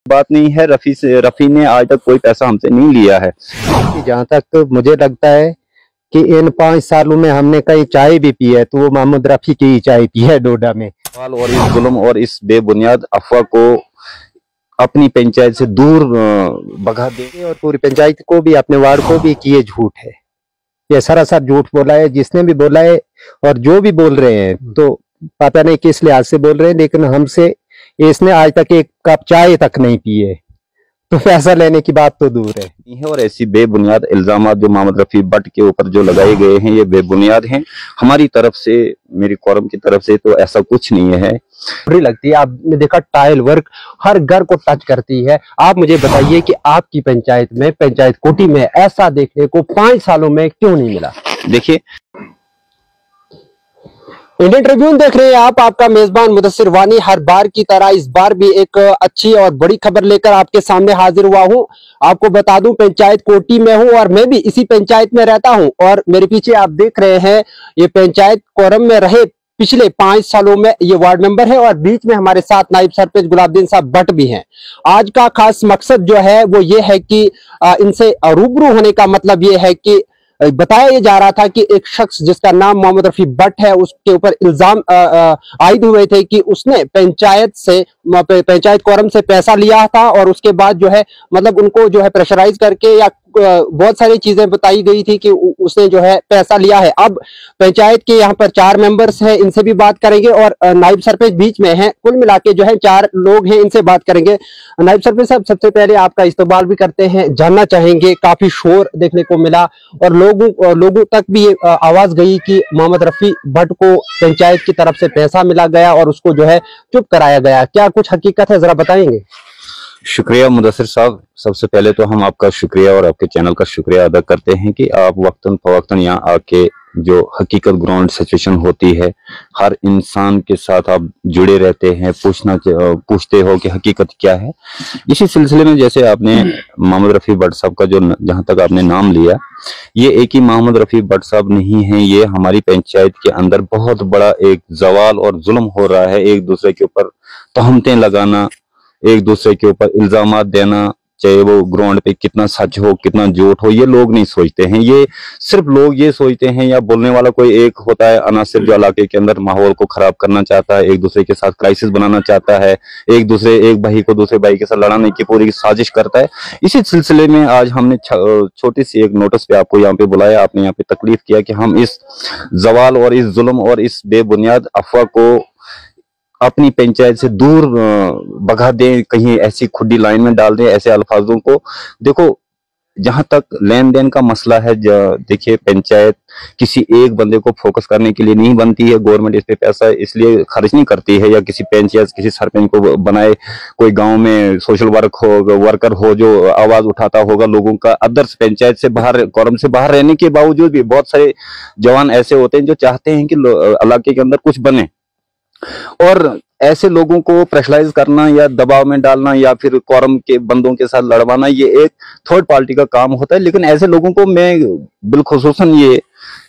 बात नहीं है। रफी ने आज तक कोई पैसा हमसे नहीं लिया है। जहाँ तक मुझे लगता है कि इन 5 सालों में हमने कई चाय भी पी है, तो वो मोहम्मद रफी की ही चाय पी है डोडा में। और इस जुल्म और इस बेबुनियाद अफवाह को अपनी पंचायत से दूर भगा दे और पूरी पंचायत को भी, अपने वार्ड को भी कि ये झूठ है, ये सरासर झूठ बोला है जिसने भी बोला है। और जो भी बोल रहे हैं तो पता नहीं किस लिहाज से बोल रहे हैं, लेकिन हमसे इसने आज तक एक कप चाय तक नहीं पी है, तो पैसा लेने की बात तो दूर है। और ऐसी बेबुनियाद इल्जामात जो मोहम्मद रफी भट्ट के ऊपर जो लगाए गए हैं, ये बेबुनियाद हैं। हमारी तरफ से, मेरी कौरम की तरफ से तो ऐसा कुछ नहीं है। बुरी लगती है। आपने देखा टाइल वर्क हर घर को टच करती है। आप मुझे बताइए कि आपकी पंचायत में, पंचायत कोटी में ऐसा देखने को 5 सालों में क्यों नहीं मिला? देखिए, इंडियन ट्रिब्यून देख रहे हैं आप, आपका मेजबान मुदस्सिर वानी हर बार की तरह इस बार भी एक अच्छी और बड़ी खबर लेकर आपके सामने हाजिर हुआ हूं। आपको बता दूं, पंचायत कोटी में हूं और मैं भी इसी पंचायत में रहता हूं। और मेरे पीछे आप देख रहे हैं, ये पंचायत कोरम में रहे पिछले 5 सालों में ये वार्ड मेंबर है और बीच में हमारे साथ नायब सरपंच गुलाबदीन साहब भट्ट भी हैं। आज का खास मकसद जो है वो ये है कि इनसे रूबरू होने का मतलब ये है कि बताया ये जा रहा था कि एक शख्स जिसका नाम मोहम्मद रफी भट्ट है, उसके ऊपर इल्जाम आयद हुए थे कि उसने पंचायत कोरम से पैसा लिया था और उसके बाद जो है मतलब उनको जो है प्रेशराइज करके या बहुत सारी चीजें बताई गई थी कि उसने जो है पैसा लिया है। अब पंचायत के यहाँ पर 4 मेंबर्स हैं, इनसे भी बात करेंगे और नायब सरपंच बीच में हैं। कुल मिला के जो है 4 लोग हैं, इनसे बात करेंगे। नायब सरपंच साहब, सबसे पहले आपका इस्तकबाल भी करते हैं। जानना चाहेंगे, काफी शोर देखने को मिला और लोगों तक भी ये आवाज गई कि मोहम्मद रफी भट्ट को पंचायत की तरफ से पैसा मिला गया और उसको जो है चुप कराया गया। क्या कुछ हकीकत है, जरा बताएंगे? शुक्रिया मुदस्सिर साहब। सबसे पहले तो हम आपका शुक्रिया और आपके चैनल का शुक्रिया अदा करते हैं कि आप वक्तन फवक्तन यहाँ आके जो हकीकत ग्राउंड सिचुएशन होती है, हर इंसान के साथ आप जुड़े रहते हैं, पूछते हो कि हकीकत क्या है। इसी सिलसिले में जैसे आपने मोहम्मद रफी भट्ट साहब का जो जहां तक आपने नाम लिया, ये एक ही मोहम्मद रफी भट्ट साहब नहीं है, ये हमारी पंचायत के अंदर बहुत बड़ा एक जवाल और जुल्म हो रहा है। एक दूसरे के ऊपर तहमतें लगाना, एक दूसरे के ऊपर इल्जामात देना, चाहे वो ग्राउंड पे कितना सच हो कितना झूठ हो, ये लोग नहीं सोचते हैं। ये सिर्फ लोग ये सोचते हैं या बोलने वाला कोई एक होता है अनासिर जो इलाके के अंदर माहौल को खराब करना चाहता है, एक दूसरे के साथ क्राइसिस बनाना चाहता है, एक भाई को दूसरे भाई के साथ लड़ाने की पूरी साजिश करता है। इसी सिलसिले में आज हमने छोटी सी एक नोटिस पे आपको यहाँ पे बुलाया, आपने यहाँ पे तकलीफ किया कि हम इस जवाल और इस जुल्म और इस बेबुनियाद अफवाह को अपनी पंचायत से दूर भगा दें, कहीं ऐसी खुदी लाइन में डाल दें ऐसे अल्फाजों को। देखो, जहां तक लेन देन का मसला है, देखिए पंचायत किसी एक बंदे को फोकस करने के लिए नहीं बनती है। गवर्नमेंट इस पे पैसा इसलिए खर्च नहीं करती है या किसी पंच या किसी सरपंच को बनाए, कोई गांव में सोशल वर्कर हो जो आवाज उठाता होगा लोगों का। अदर्स पंचायत से बाहर, कोरम से बाहर रहने के बावजूद भी बहुत सारे जवान ऐसे होते हैं जो चाहते हैं कि इलाके के अंदर कुछ बने, और ऐसे लोगों को प्रेशराइज करना या दबाव में डालना या फिर कोरम के बंदों के साथ लड़वाना, ये एक थर्ड पार्टी का काम होता है। लेकिन ऐसे लोगों को मैं बिलखुसूसन ये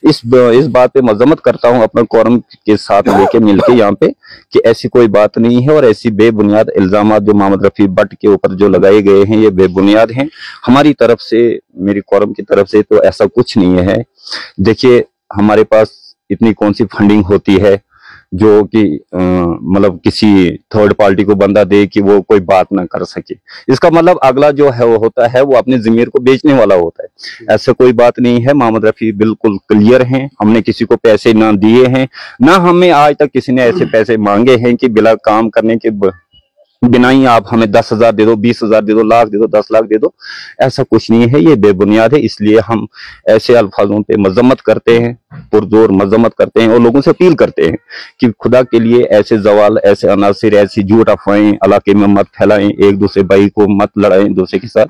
इस बात पे मजम्मत करता हूं अपना कोरम के साथ लेके मिलके यहाँ पे, कि ऐसी कोई बात नहीं है और ऐसी बेबुनियाद इल्जामात जो मोहम्मद रफी भट्ट के ऊपर जो लगाए गए हैं, ये बेबुनियाद हैं। हमारी तरफ से, मेरी कोरम की तरफ से तो ऐसा कुछ नहीं है। देखिए, हमारे पास इतनी कौन सी फंडिंग होती है जो कि मतलब किसी थर्ड पार्टी को बंदा दे कि वो कोई बात ना कर सके। इसका मतलब अगला जो है वो होता है वो अपने ज़मीर को बेचने वाला होता है। ऐसा कोई बात नहीं है। मोहम्मद रफी बिल्कुल क्लियर हैं, हमने किसी को पैसे ना दिए हैं, ना हमें आज तक किसी ने ऐसे पैसे मांगे हैं कि बिना काम करने के बिना ही आप हमें 10,000 दे दो, 20,000 दे दो, लाख दे दो, 10 लाख दे दो। ऐसा कुछ नहीं है, ये बेबुनियाद है। इसलिए हम ऐसे अल्फाजों पे मजम्मत करते हैं, पुरजोर मजम्मत करते हैं और लोगों से अपील करते हैं कि खुदा के लिए ऐसे जवाल, ऐसे अनासिर, ऐसी झूठ अफवाहें इलाके में मत फैलाएं, एक दूसरे भाई को मत लड़ाएं दूसरे के साथ।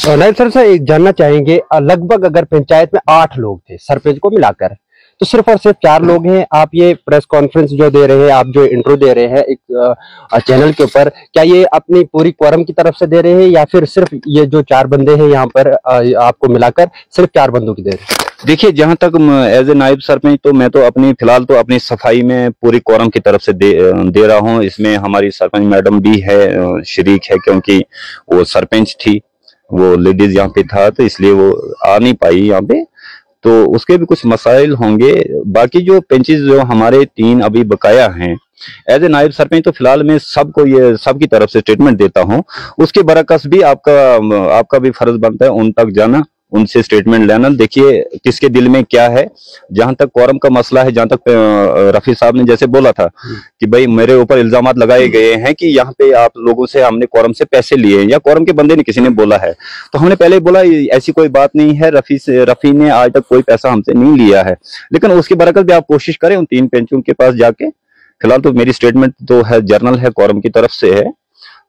नायब सर से एक जानना चाहेंगे, लगभग अगर पंचायत में 8 लोग थे सरपंच को मिलाकर, तो सिर्फ और सिर्फ 4 लोग हैं। आप ये प्रेस कॉन्फ्रेंस जो दे रहे हैं, आप जो इंट्रो दे रहे हैं एक चैनल के ऊपर, क्या ये अपनी पूरी कोरम की तरफ से दे रहे हैं या फिर सिर्फ ये जो 4 बंदे हैं यहाँ पर आपको मिलाकर सिर्फ 4 बंदों की दे रहे हैं? देखिए, जहां तक एज ए नायब सरपंच तो मैं तो अपनी फिलहाल तो अपनी सफाई में पूरी कोरम की तरफ से दे रहा हूं। इसमें हमारी सरपंच मैडम भी है, शरीक है, क्योंकि वो सरपंच थी, वो लेडीज यहाँ पे था, तो इसलिए वो आ नहीं पाई यहाँ पे, तो उसके भी कुछ मसाइल होंगे। बाकी जो पेंचेस जो हमारे 3 अभी बकाया हैं, एज ए नायब सरपंच तो फिलहाल मैं सबको ये सबकी तरफ से स्टेटमेंट देता हूं। उसके बरकस भी आपका भी फर्ज बनता है उन तक जाना, उनसे स्टेटमेंट लेना। देखिए किसके दिल में क्या है। जहां तक कोरम का मसला है, जहां तक रफी साहब ने जैसे बोला था कि भाई मेरे ऊपर इल्जामात लगाए गए हैं कि यहाँ पे आप लोगों से हमने कोरम से पैसे लिए, या कोरम के बंदे ने किसी ने बोला है, तो हमने पहले ही बोला ऐसी कोई बात नहीं है, रफी ने आज तक कोई पैसा हमसे नहीं लिया है। लेकिन उसके बरकस भी आप कोशिश करें उन 3 पेंचों के पास जाके। फिलहाल तो मेरी स्टेटमेंट तो है, जर्नल है, कोरम की तरफ से है,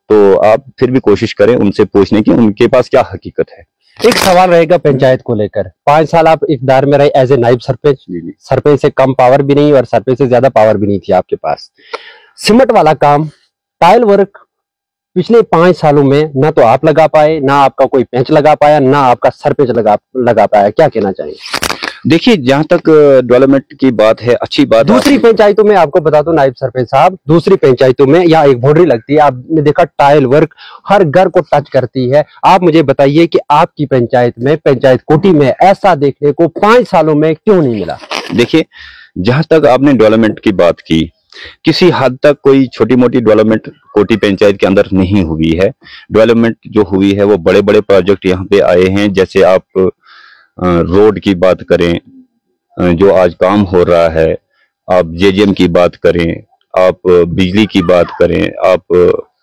तो आप फिर भी कोशिश करें उनसे पूछने की उनके पास क्या हकीकत है। एक सवाल रहेगा पंचायत को लेकर। 5 साल आप इक़्तिदार में रहे एज ए नायब सरपंच, सरपंच से कम पावर भी नहीं और सरपंच से ज्यादा पावर भी नहीं थी आपके पास। सीमेंट वाला काम, टाइल वर्क पिछले 5 सालों में ना तो आप लगा पाए, ना आपका कोई पेंच लगा पाया, ना आपका सरपंच लगा पाया, क्या कहना चाहेंगे? देखिए, जहां तक डेवलपमेंट की बात है, अच्छी बात। दूसरी पंचायतों में आपको बता दो नायब सरपंच साहब, दूसरी पंचायतों में यहाँ एक बाउंड्री लगती है, आपने देखा टाइल वर्क हर घर को टच करती है। आप मुझे बताइए कि आपकी पंचायत में, पंचायत कोटी में ऐसा देखने को 5 सालों में क्यों नहीं मिला? देखिए, जहां तक आपने डेवलपमेंट की बात की, किसी हद तक कोई छोटी मोटी डेवलपमेंट कोटी पंचायत के अंदर नहीं हुई है। डेवलपमेंट जो हुई है वो बड़े बड़े प्रोजेक्ट यहाँ पे आए हैं। जैसे आप रोड की बात करें, जो आज काम हो रहा है, आप जेजेएम की बात करें, आप बिजली की बात करें, आप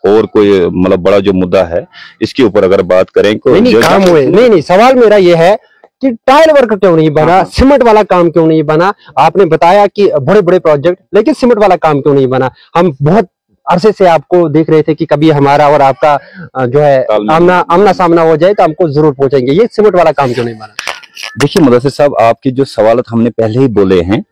और कोई मतलब बड़ा जो मुद्दा है इसके ऊपर अगर बात करें तो नहीं, काम हुए नहीं। सवाल मेरा ये है कि टाइल वर्क क्यों नहीं बना, सीमेंट वाला काम क्यों नहीं बना? आपने बताया कि बड़े बड़े प्रोजेक्ट, लेकिन सीमेंट वाला काम क्यों नहीं बना? हम बहुत अरसे से आपको देख रहे थे कि कभी हमारा और आपका जो है आमना सामना हो जाए तो हमको जरूर पूछेंगे, ये सीमेंट वाला काम क्यों नहीं बना? देखिए मुदस्सिर साहब, आपकी जो सवालत हमने पहले ही बोले हैं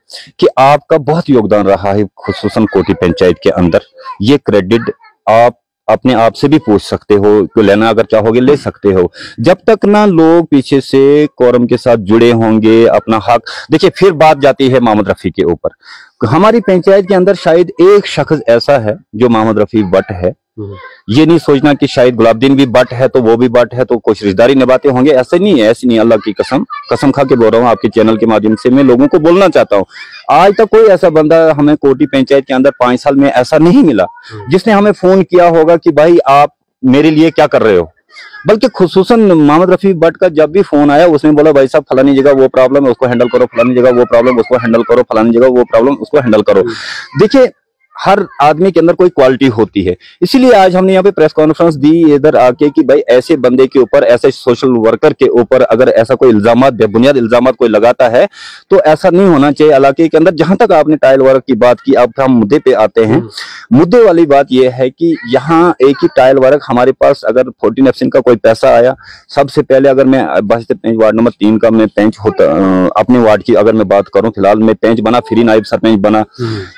कि आपका बहुत योगदान रहा है खुसूसन कोटी पंचायत के अंदर। ये क्रेडिट आप अपने आप से भी पूछ सकते हो, तो लेना अगर चाहोगे ले सकते हो। जब तक ना लोग पीछे से कोरम के साथ जुड़े होंगे, अपना हक देखिए, फिर बात जाती है मोहम्मद रफी के ऊपर। हमारी पंचायत के अंदर शायद एक शख्स ऐसा है जो मोहम्मद रफी बट है। ये नहीं सोचना कि शायद गुलाबदीन भी बट है तो वो भी बट है तो कुछ रिश्तेदारी निभाते होंगे, ऐसे नहीं है, ऐसी नहीं। अल्लाह की कसम खा के बोल रहा हूँ, आपके चैनल के माध्यम से मैं लोगों को बोलना चाहता हूँ, आज तक कोई ऐसा बंदा हमें कोटी पंचायत के अंदर 5 साल में ऐसा नहीं मिला जिसने हमें फोन किया होगा कि भाई आप मेरे लिए क्या कर रहे हो। बल्कि खुसूसन मोहम्मद रफी बट का जब भी फोन आया उसने बोला भाई साहब फलानी जगह वो प्रॉब्लम है, उसको हैंडल करो, फलानी जगह वो प्रॉब्लम उसको हैंडल करो, फलानी जगह वो प्रॉब्लम उसको हैंडल करो। देखिए, हर आदमी के अंदर कोई क्वालिटी होती है, इसीलिए आज हमने यहाँ पे प्रेस कॉन्फ्रेंस दी इधर आके कि भाई ऐसे बंदे के ऊपर, ऐसे सोशल वर्कर के ऊपर अगर ऐसा कोई इल्जामात, बेबुनियाद इल्जामात कोई लगाता है तो ऐसा नहीं होना चाहिए इलाके के अंदर। जहां तक आपने टाइल वर्क की बात की, अब हम मुद्दे पे आते हैं। मुद्दे वाली बात यह है कि यहाँ एक ही टाइल वर्क हमारे पास अगर 14 एफसिन का कोई पैसा आया, सबसे पहले अगर मैं वार्ड नंबर 3 का मैं पेंच होता, अपने वार्ड की अगर मैं बात करूं, फिलहाल मैं पेंच बना, फ्री नायब सरपंच बना,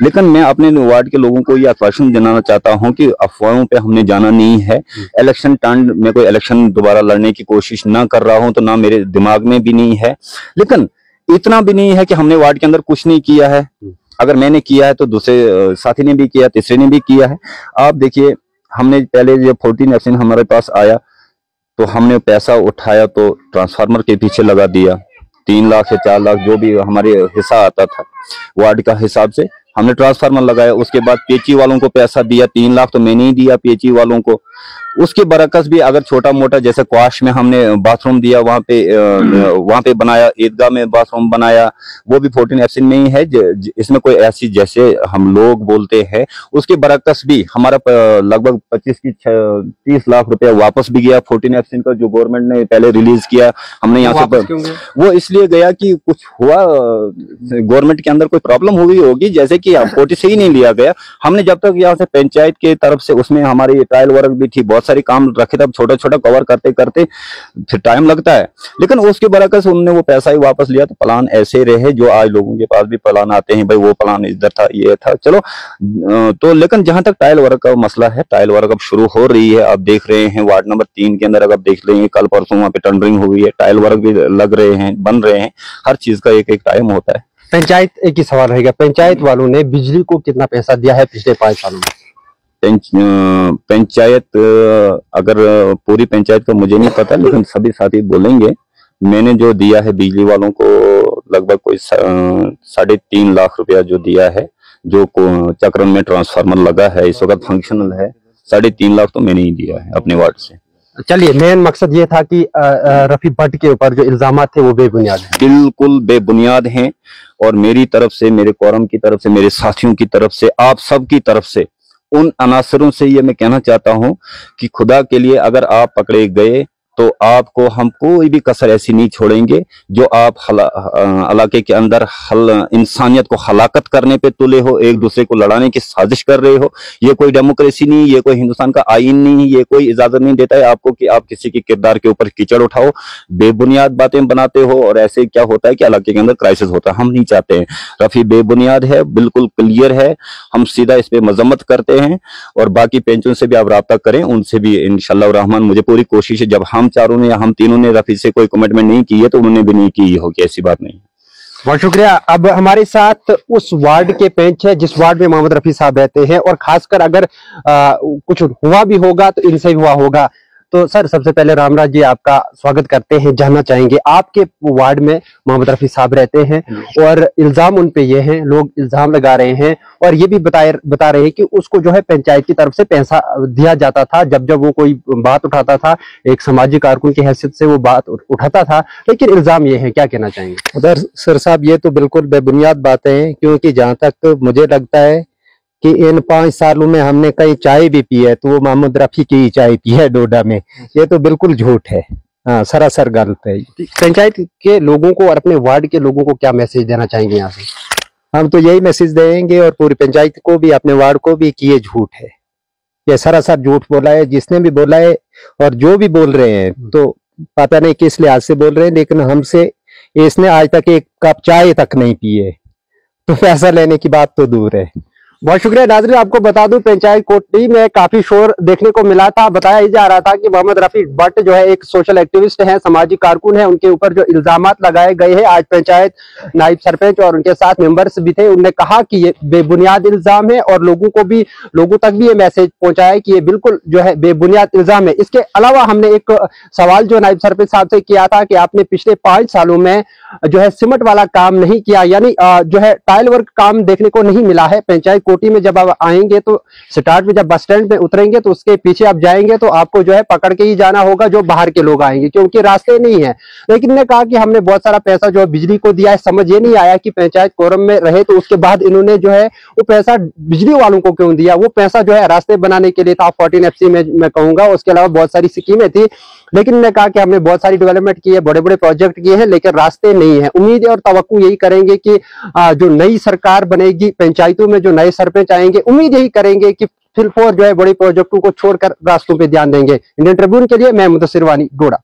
लेकिन मैं अपने वार्ड के लोगों को ये आश्वासन दिलाना चाहता हूं कि अफवाहों पे हमने जाना नहीं है। इलेक्शन टाइम में कोई इलेक्शन दोबारा लड़ने की कोशिश ना कर रहा हूं, तो ना मेरे दिमाग में भी नहीं है। लेकिन इतना भी नहीं है कि हमने वार्ड के अंदर कुछ नहीं किया है। अगर मैंने किया है तो दूसरे साथी ने भी किया, तीसरे ने भी किया है। आप देखिए, हमने पहले जब 14 एफसिन हमारे पास आया तो हमने पैसा उठाया तो ट्रांसफार्मर के पीछे लगा दिया। 3 लाख से 4 लाख जो भी हमारे हिस्सा आता था वार्ड का हिसाब से हमने ट्रांसफार्मर लगाया। उसके बाद पीएचई वालों को पैसा दिया, 3 लाख तो मैंने ही दिया पीएचई वालों को। उसके बरकस भी अगर छोटा मोटा जैसे क्वाश में हमने बाथरूम दिया, वहां पे बनाया, ईदगाह में बाथरूम बनाया, वो भी 14 एफसिन में ही है। इसमें कोई ऐसी जैसे हम लोग बोलते हैं, उसके बरकस भी हमारा लगभग 30 लाख रुपया वापस भी गया 14 एफसिन का, जो गवर्नमेंट ने पहले रिलीज किया। हमने यहाँ से वो इसलिए गया कि कुछ हुआ, गवर्नमेंट के अंदर कोई प्रॉब्लम हुई होगी, जैसे कि कोटी से ही नहीं लिया गया। हमने जब तक यहाँ से पंचायत की तरफ से उसमें हमारी ट्रायल वर्क भी थी, बहुत सारे काम रखे थे, छोटा छोटा कवर करते करते फिर टाइम लगता है, लेकिन उसके बरकत से उन्होंने वो पैसा ही वापस लिया। तो प्लान ऐसे रहे जो आज लोगों के पास भी प्लान आते हैं, भाई वो प्लान इधर था, ये था, चलो। तो लेकिन जहां तक टाइल वर्क का मसला है, टाइल वर्क अब शुरू हो रही है। आप देख रहे हैं वार्ड नंबर 3 के अंदर, अगर देख लेंगे कल परसों वहां पे टेंडरिंग हुई है, टाइल वर्क भी लग रहे हैं, बन रहे हैं। हर चीज का एक एक टाइम होता है। पंचायत, एक ही सवाल रहेगा, पंचायत वालों ने बिजली को कितना पैसा दिया है पिछले 5 सालों में? पंचायत, अगर पूरी पंचायत का मुझे नहीं पता, लेकिन सभी साथी बोलेंगे, मैंने जो दिया है बिजली वालों को लगभग कोई 3.5 लाख रुपया जो दिया है, जो चक्रण में ट्रांसफार्मर लगा है, इस वक्त फंक्शनल है, 3.5 लाख तो मैंने ही दिया है अपने वार्ड से। चलिए, मेन मकसद ये था कि रफी भट्ट के ऊपर जो इल्जाम थे वो बेबुनियाद हैं। बिल्कुल बेबुनियाद हैं, और मेरी तरफ से, मेरे कोरम की तरफ से, मेरे साथियों की तरफ से, आप सब की तरफ से, उन अनासरों से ये मैं कहना चाहता हूं कि खुदा के लिए अगर आप पकड़े गए तो आपको हम कोई भी कसर ऐसी नहीं छोड़ेंगे। जो आप इलाके के अंदर इंसानियत को हलाकत करने पे तुले हो, एक दूसरे को लड़ाने की साजिश कर रहे हो, ये कोई डेमोक्रेसी नहीं, ये कोई हिंदुस्तान का आईन नहीं, ये कोई इजाजत नहीं देता है आपको कि आप किसी के किरदार के ऊपर कीचड़ उठाओ, बेबुनियाद बातें बनाते हो, और ऐसे क्या होता है कि इलाके के अंदर क्राइसिस होता है। हम नहीं चाहते हैं। रफी बेबुनियाद है, बिल्कुल क्लियर है, हम सीधा इस पे मजम्मत करते हैं। और बाकी पेंचों से भी आप राब्ता करें, उनसे भी इंशाअल्लाह रहमान मुझे पूरी कोशिश है, जब हम चारों ने या हम तीनों ने रफी से कोई कमिटमेंट नहीं की है तो उन्होंने भी नहीं की होगी, ऐसी बात नहीं। बहुत शुक्रिया। अब हमारे साथ उस वार्ड के पेंच है जिस वार्ड में मोहम्मद रफी साहब रहते हैं, और खासकर अगर कुछ हुआ भी होगा तो इनसे हुआ होगा। तो सर, सबसे पहले रामराज जी, आपका स्वागत करते हैं। जानना चाहेंगे, आपके वार्ड में मोहम्मद रफी साहब रहते हैं और इल्जाम उन पे ये हैं, लोग इल्जाम लगा रहे हैं और ये भी बता रहे हैं कि उसको जो है पंचायत की तरफ से पैसा दिया जाता था, जब जब वो कोई बात उठाता था, एक सामाजिक कारकुन की हैसियत से वो बात उठाता था। लेकिन इल्जाम ये है, क्या कहना चाहेंगे? उधर सर साहब, ये तो बिल्कुल बेबुनियाद बातें हैं, क्योंकि जहां तक मुझे लगता है कि इन 5 सालों में हमने कई चाय भी पी है, तो वो मोहम्मद रफी की चाय पी है डोडा में। ये तो बिल्कुल झूठ है, हाँ, सरासर गलत है। पंचायत के लोगों को और अपने वार्ड के लोगों को क्या मैसेज देना चाहेंगे यहाँ से? हम तो यही मैसेज देंगे, और पूरी पंचायत को भी, अपने वार्ड को भी, कि ये झूठ है, ये सरासर झूठ बोला है। जिसने भी बोला है और जो भी बोल रहे हैं, तो पता नहीं किस लिहाज से बोल रहे हैं, लेकिन हमसे इसने आज तक एक कप चाय तक नहीं पी है, तो पैसा लेने की बात तो दूर है। बहुत शुक्रिया। नाज़रीन, आपको बता दूं, पंचायत कोटी में काफी शोर देखने को मिला था। बताया ही जा रहा था कि मोहम्मद रफी भट्ट जो है एक सोशल एक्टिविस्ट हैं, सामाजिक कारकुन हैं, उनके ऊपर जो इल्जामात लगाए गए हैं। आज पंचायत नायब सरपंच और उनके साथ मेंबर्स भी थे, उन्होंने कहा कि ये बेबुनियाद इल्जाम है, और लोगों तक भी ये मैसेज पहुंचाया कि ये बिल्कुल जो है बेबुनियाद इल्जाम है। इसके अलावा हमने एक सवाल जो नायब सरपंच साहब से किया था कि आपने पिछले 5 सालों में जो है सीमेंट वाला काम नहीं किया, यानी जो है टाइल वर्क काम देखने को नहीं मिला है। पंचायत कोटी में जब आप आएंगे तो स्टार्ट में जब बस स्टैंड में उतरेंगे तो उसके पीछे आप जाएंगे तो आपको जो है पकड़ के ही जाना होगा, जो बाहर के लोग आएंगे, क्योंकि रास्ते नहीं है। लेकिन ने कहा कि हमने बहुत सारा पैसा जो है बिजली को दिया है। समझ ये नहीं आया कि पंचायत कोरम में रहे तो उसके बाद इन्होंने जो है वो पैसा बिजली वालों को क्यों दिया? वो पैसा जो है रास्ते बनाने के लिए था, 14 FC में मैं कहूंगा, उसके अलावा बहुत सारी स्कीमें थी। लेकिन ने कहा कि हमने बहुत सारी डेवलपमेंट की है, बड़े बड़े प्रोजेक्ट किए हैं, लेकिन रास्ते नहीं है। उम्मीद और तवक्कु यही करेंगे कि जो नई सरकार बनेगी, पंचायतों में जो नए सरपंच आएंगे, उम्मीद यही करेंगे कि फिलफोर जो है बड़े प्रोजेक्टों को छोड़कर रास्तों पे ध्यान देंगे। इंडियन ट्रिब्यून के लिए मैं मुदस्सिर वानी, डोडा।